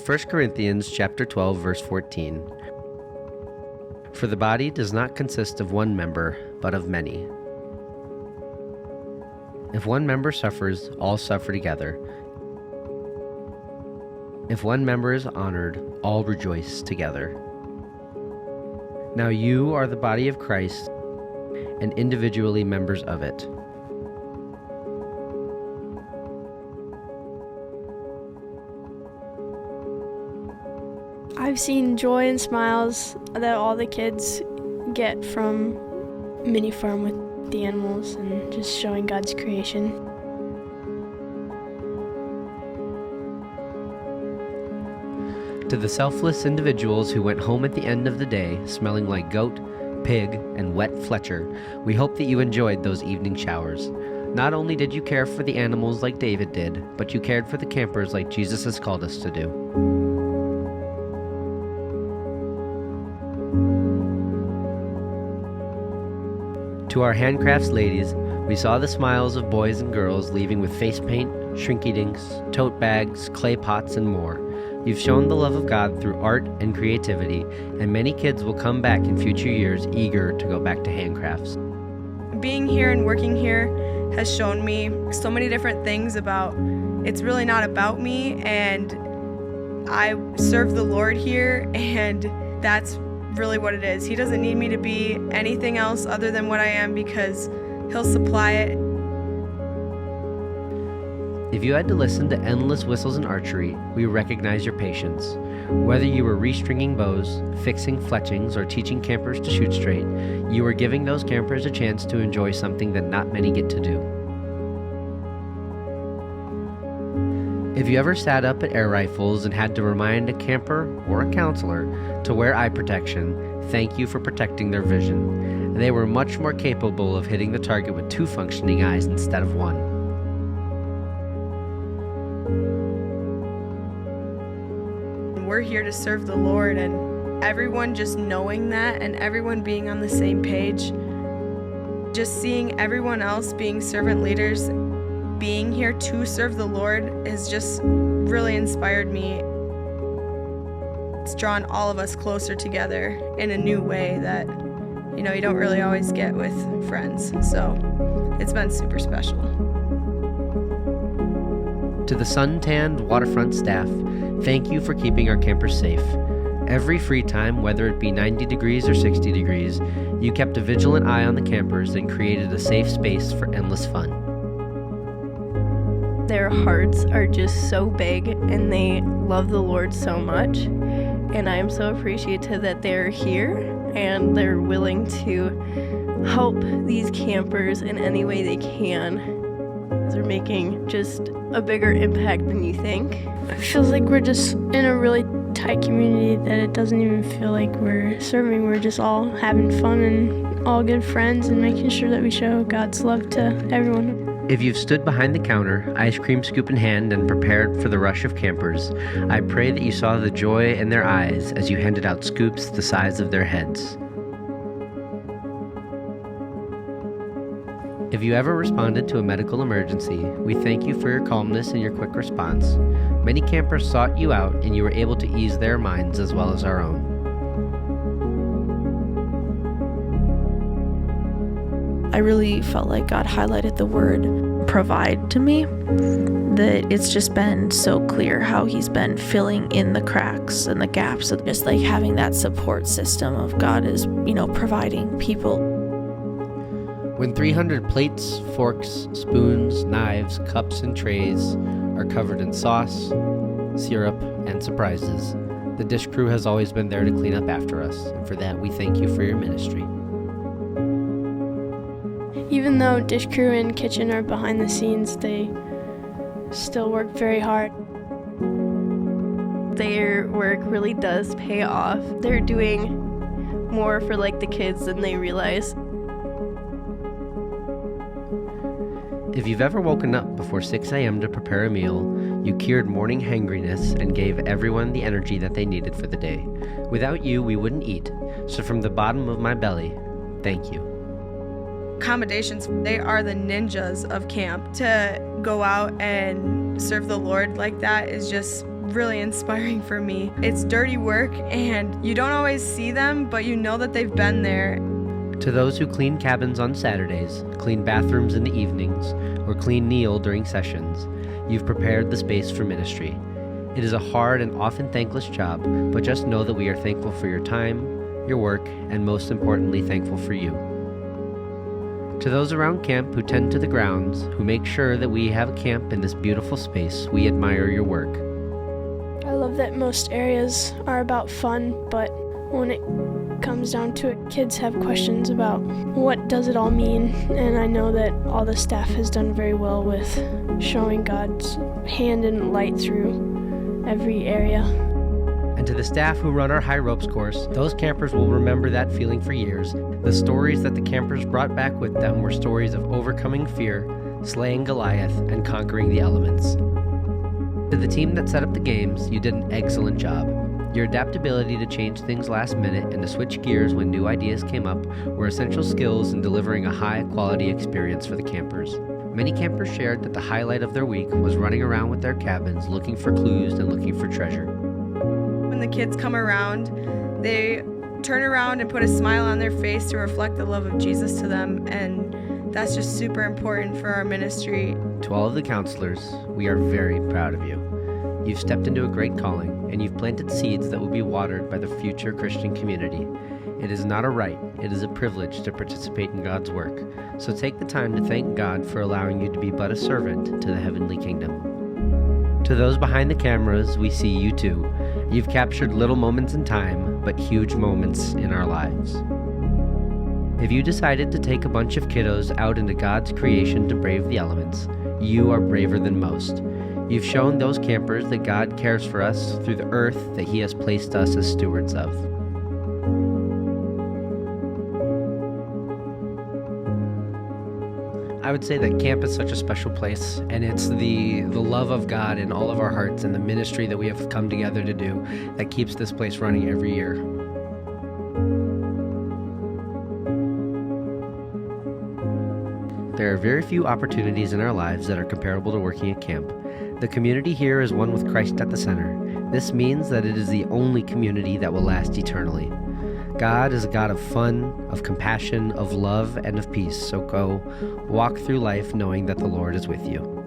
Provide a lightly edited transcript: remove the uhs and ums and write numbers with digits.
1 Corinthians chapter 12, verse 14. For the body does not consist of one member, but of many. If one member suffers, all suffer together. If one member is honored, all rejoice together. Now you are the body of Christ, and individually members of it. I've seen joy and smiles that all the kids get from Mini Farm with the animals and just showing God's creation. To the selfless individuals who went home at the end of the day smelling like goat, pig, and wet Fletcher, we hope that you enjoyed those evening showers. Not only did you care for the animals like David did, but you cared for the campers like Jesus has called us to do. To our handcrafts ladies, we saw the smiles of boys and girls leaving with face paint, Shrinky Dinks, tote bags, clay pots, and more. You've shown the love of God through art and creativity, and many kids will come back in future years eager to go back to handcrafts. Being here and working here has shown me so many different things about it's really not about me, and I serve the Lord here, and that's really what it is. He doesn't need me to be anything else other than what I am because He'll supply it. If you had to listen to endless whistles and archery, we recognize your patience. Whether you were restringing bows, fixing fletchings, or teaching campers to shoot straight, you were giving those campers a chance to enjoy something that not many get to do. If you ever sat up at air rifles and had to remind a camper or a counselor to wear eye protection, thank you for protecting their vision. They were much more capable of hitting the target with 2 functioning eyes instead of 1. We're here to serve the Lord, and everyone just knowing that and everyone being on the same page, just seeing everyone else being servant leaders, being here to serve the Lord has just really inspired me. It's drawn all of us closer together in a new way that, you don't really always get with friends. So it's been super special. To the sun-tanned waterfront staff, thank you for keeping our campers safe. Every free time, whether it be 90 degrees or 60 degrees, you kept a vigilant eye on the campers and created a safe space for endless fun. Their hearts are just so big and they love the Lord so much. And I am so appreciative that they're here and they're willing to help these campers in any way they can. They're making just a bigger impact than you think. It feels like we're just in a really tight community that it doesn't even feel like we're serving. We're just all having fun and all good friends and making sure that we show God's love to everyone. If you've stood behind the counter, ice cream scoop in hand, and prepared for the rush of campers, I pray that you saw the joy in their eyes as you handed out scoops the size of their heads. If you ever responded to a medical emergency, we thank you for your calmness and your quick response. Many campers sought you out, and you were able to ease their minds as well as our own. I really felt like God highlighted the word provide to me, that it's just been so clear how He's been filling in the cracks and the gaps of just like having that support system of God is, providing people. When 300 plates, forks, spoons, knives, cups, and trays are covered in sauce, syrup, and surprises, the dish crew has always been there to clean up after us, and for that we thank you for your ministry. Even though dish crew and kitchen are behind the scenes, they still work very hard. Their work really does pay off. They're doing more for the kids than they realize. If you've ever woken up before 6 a.m. to prepare a meal, you cured morning hangriness and gave everyone the energy that they needed for the day. Without you, we wouldn't eat. So from the bottom of my belly, thank you. Accommodations, they are the ninjas of camp. To go out and serve the Lord like that is just really inspiring for me. It's dirty work and you don't always see them, but you know that they've been there. To those who clean cabins on Saturdays, clean bathrooms in the evenings, or clean Neil during sessions, you've prepared the space for ministry. It is a hard and often thankless job, but just know that we are thankful for your time, your work, and most importantly, thankful for you. To those around camp who tend to the grounds, who make sure that we have a camp in this beautiful space, we admire your work. I love that most areas are about fun, but when it comes down to it, kids have questions about what does it all mean, and I know that all the staff has done very well with showing God's hand and light through every area. And to the staff who run our high ropes course, those campers will remember that feeling for years. The stories that the campers brought back with them were stories of overcoming fear, slaying Goliath, and conquering the elements. To the team that set up the games, you did an excellent job. Your adaptability to change things last minute and to switch gears when new ideas came up were essential skills in delivering a high-quality experience for the campers. Many campers shared that the highlight of their week was running around with their cabins looking for clues and looking for treasure. When the kids come around, they turn around and put a smile on their face to reflect the love of Jesus to them, and that's just super important for our ministry. To all of the counselors, we are very proud of you. You've stepped into a great calling, and you've planted seeds that will be watered by the future Christian community. It is not a right, it is a privilege to participate in God's work. So take the time to thank God for allowing you to be but a servant to the heavenly kingdom. To those behind the cameras, we see you too. You've captured little moments in time, but huge moments in our lives. If you decided to take a bunch of kiddos out into God's creation to brave the elements, you are braver than most. You've shown those campers that God cares for us through the earth that He has placed us as stewards of. I would say that camp is such a special place, and it's the love of God in all of our hearts and the ministry that we have come together to do that keeps this place running every year. There are very few opportunities in our lives that are comparable to working at camp. The community here is one with Christ at the center. This means that it is the only community that will last eternally. God is a God of fun, of compassion, of love, and of peace. So go, walk through life knowing that the Lord is with you.